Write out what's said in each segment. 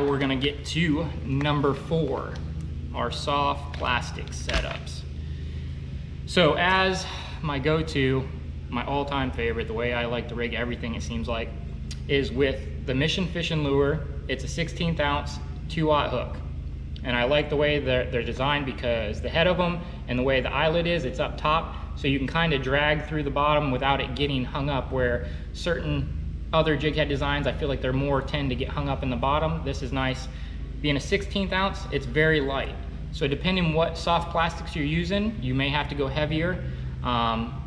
now we're gonna get to number 4, our soft plastic setups. So as my go-to, my all-time favorite, the way I like to rig everything, it seems like, is with the Mission Fishing Lure. It's a 16th ounce 2-aught hook. And I like the way they're designed because the head of them and the way the eyelet is, it's up top, so you can kind of drag through the bottom without it getting hung up, where certain other jig head designs, I feel like they're more tend to get hung up in the bottom. This is nice. Being a 16th ounce, it's very light. So depending what soft plastics you're using, you may have to go heavier.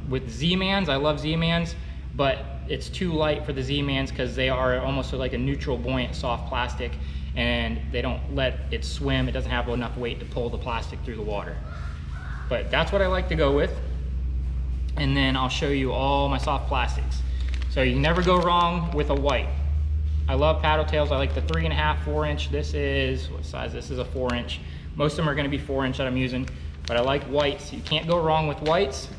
With Z-Mans, I love Z-Mans, but it's too light for the Z-Mans because they are almost like a neutral buoyant soft plastic, and they don't let it swim. It doesn't have enough weight to pull the plastic through the water. But that's what I like to go with. And then I'll show you all my soft plastics. So you can never go wrong with a white. I love paddle tails. I like the 3.5, 4-inch. This is, what size? This is a 4-inch. Most of them are gonna be 4-inch that I'm using, but I like whites. You can't go wrong with whites.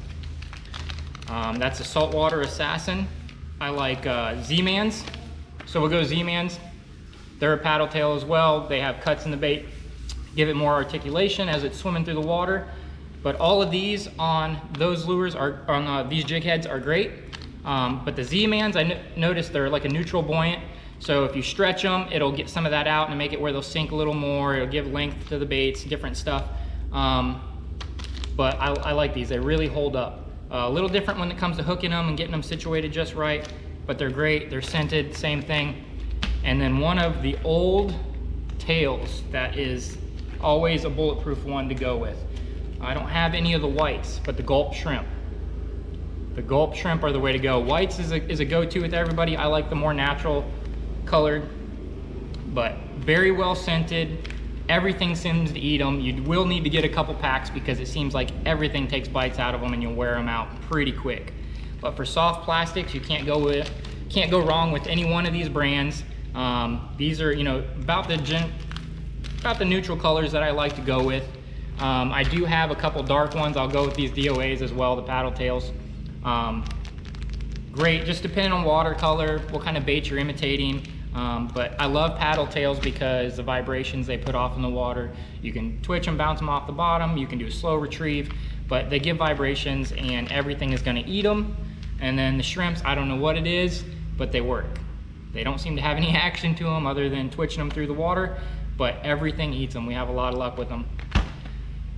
That's a Saltwater Assassin. I like Z-Mans. So we'll go Z-Mans. They're a paddle tail as well. They have cuts in the bait, give it more articulation as it's swimming through the water. But all of these on those lures are, on these jig heads are great. But the Z-Mans, I noticed they're like a neutral buoyant. So if you stretch them, it'll get some of that out and make it where they'll sink a little more. It'll give length to the baits, different stuff. But I like these. They really hold up. A little different when it comes to hooking them and getting them situated just right, but they're great. They're scented, same thing. And then one of the old tails that is always a bulletproof one to go with. I don't have any of the whites, but the Gulp Shrimp. The Gulp Shrimp are the way to go. Whites is a go-to with everybody. I like the more natural colored, but very well scented. Everything seems to eat them. You will need to get a couple packs because it seems like everything takes bites out of them and you'll wear them out pretty quick. But for soft plastics, you can't go wrong with any one of these brands. These are, you know, about the neutral colors that I like to go with. I do have a couple dark ones. I'll go with these DOAs as well, the paddle tails. Great, just depending on watercolor, what kind of bait you're imitating. But I love paddle tails because the vibrations they put off in the water, you can twitch them, bounce them off the bottom, you can do a slow retrieve, but they give vibrations and everything is gonna eat them. And then the shrimps, I don't know what it is, but they work. They don't seem to have any action to them other than twitching them through the water, but everything eats them. We have a lot of luck with them.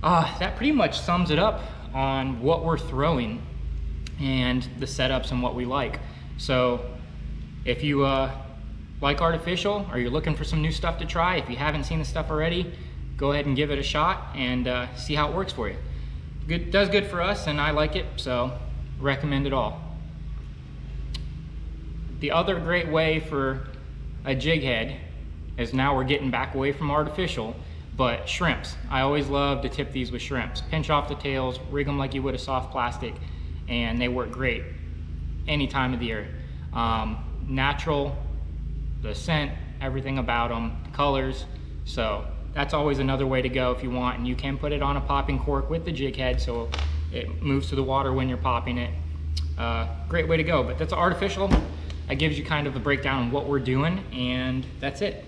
That pretty much sums it up on what we're throwing and the setups and what we like. So if you like artificial, or you're looking for some new stuff to try, if you haven't seen the stuff already, go ahead and give it a shot and see how it works for you. It does good for us and I like it, so recommend it all. The other great way for a jig head is, now we're getting back away from artificial, but shrimps. I always love to tip these with shrimps. Pinch off the tails, rig them like you would a soft plastic, and they work great any time of the year. Natural, the scent, everything about them, the colors. So that's always another way to go if you want, and you can put it on a popping cork with the jig head so it moves to the water when you're popping it. Great way to go, but that's artificial. That gives you kind of a breakdown on what we're doing, and that's it.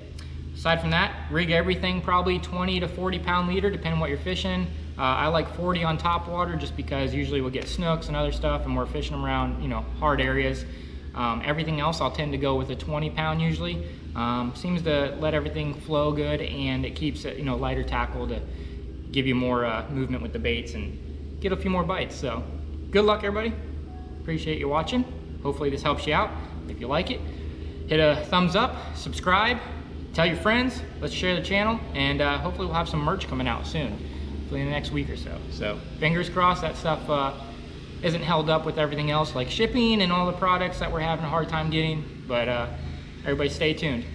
Aside from that, rig everything probably 20 to 40 pound leader, depending on what you're fishing. I like 40 on top water just because usually we'll get snooks and other stuff and we're fishing them around, you know, hard areas. Everything else I'll tend to go with a 20 pound usually. Seems to let everything flow good, and it keeps it, you know, lighter tackle to give you more movement with the baits and get a few more bites. So good luck everybody. Appreciate you watching. Hopefully this helps you out. If you like it, hit a thumbs up, subscribe, tell your friends, let's share the channel, and hopefully we'll have some merch coming out soon, hopefully in the next week or so. So fingers crossed that stuff isn't held up with everything else like shipping and all the products that we're having a hard time getting, but everybody stay tuned.